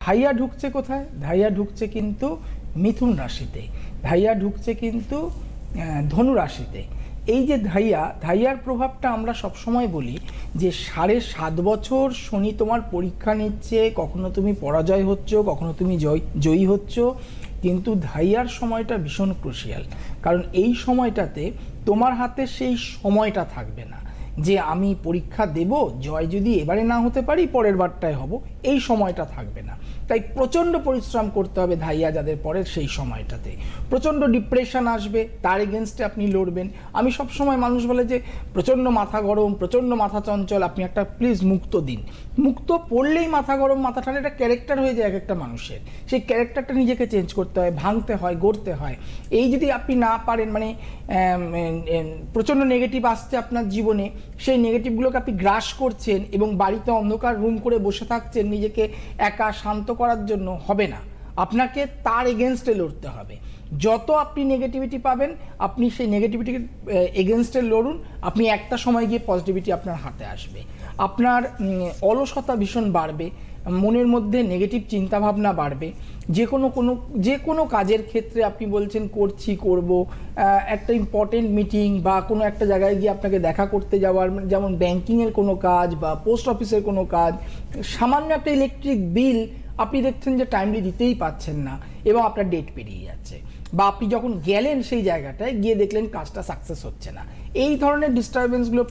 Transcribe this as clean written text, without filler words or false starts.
ধাইয়া ঢুকছে কোথায়? ধাইয়া ঢুকছে কিন্তু মিথুন রাশিতে, ধাইয়া ঢুকছে কিন্তু ধনু রাশিতে। এই যে ধাইয়ার প্রভাবটা আমরা সবসময় বলি যে 7.5 বছর শনি তোমার পরীক্ষা নিচ্ছে, কখনো তুমি পরাজয় হচ্ছ, কখনো তুমি জয়ী হচ্ছ, কিন্তু ধাইয়ার সময়টা ভীষণ ক্রুশিয়াল। কারণ এই সময়টাতে তোমার হাতে সেই সময়টা থাকবে না যে আমি পরীক্ষা দেব, জয় যদি এবারে না হতে পারি পরের বারটায় হব, এই সময়টা থাকবে না। তাই প্রচণ্ড পরিশ্রম করতে হবে ধাইয়া যাদের পরের সেই সময়টাতে। প্রচণ্ড ডিপ্রেশন আসবে, তার এগেনস্টে আপনি লড়বেন। আমি সবসময় মানুষ বলে যে প্রচণ্ড মাথা গরম, প্রচণ্ড মাথা চঞ্চল, আপনি একটা প্লিজ মুক্ত দিন। মুক্ত পড়লেই মাথা গরম, মাথা ঠান্ডা, একটা ক্যারেক্টার হয়ে যায় এক একটা মানুষের। সেই ক্যারেক্টারটা নিজেকে চেঞ্জ করতে হয়, ভাঙতে হয়, গড়তে হয়। এই যদি আপনি না পারেন, মানে প্রচণ্ড নেগেটিভ আসছে আপনার জীবনে, সেই নেগেটিভগুলোকে আপনি গ্রাস করছেন এবং বাড়িতে অন্ধকার রুম করে বসে থাকছেন নিজেকে একা শান্ত করার জন্য, হবে না। আপনাকে তার এগেনস্টে লড়তে হবে। যত আপনি নেগেটিভিটি পাবেন, আপনি সেই নেগেটিভিটির এগেনস্টে লড়ুন। আপনি একটা সময় গিয়ে পজিটিভিটি আপনার হাতে আসবে। আপনার অলসতা ভীষণ বাড়বে, মনের মধ্যে নেগেটিভ চিন্তাভাবনা বাড়বে। যে কোনো কাজের ক্ষেত্রে আপনি বলছেন করছি, করব, একটা ইম্পর্টেন্ট মিটিং বা কোনো একটা জায়গায় গিয়ে আপনাকে দেখা করতে যাওয়ার, যেমন ব্যাংকিংয়ের কোনো কাজ বা পোস্ট অফিসের কোনো কাজ, সামান্য একটা ইলেকট্রিক বিল আপনি দেখছেন যে টাইমলি দিতেই পাচ্ছেন না এবং আপনার ডেট পেরিয়ে যাচ্ছে, বা আপনি যখন গেলেন সেই জায়গাটায় গিয়ে দেখলেন কাজটা সাকসেস হচ্ছে না। এই ধরনের ডিস্টারবেন্সগুলো